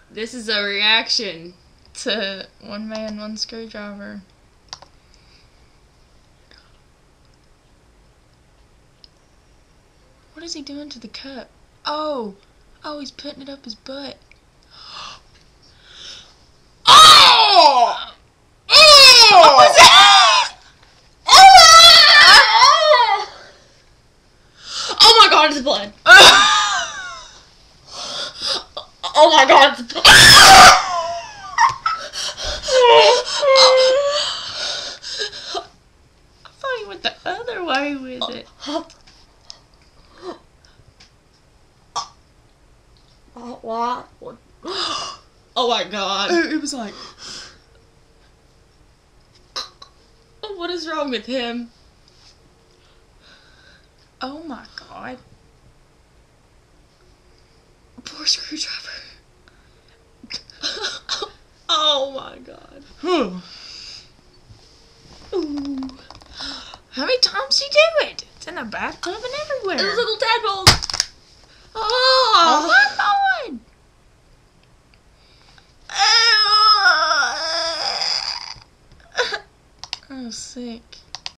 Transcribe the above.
This is a reaction to One Man, One Screwdriver. What is he doing to the cup? Oh, he's putting it up his butt. Oh! What was that? Oh my God, it's blood. Oh my God, it's blood. I thought he went the other way with it. What? Oh my God. It was like... What is wrong with him? Oh my God. Poor Screwdriver. Oh my God. Ooh. How many times did he do it? It's in the bathtub and everywhere. Those little tadpoles. Oh my God. Oh, sick.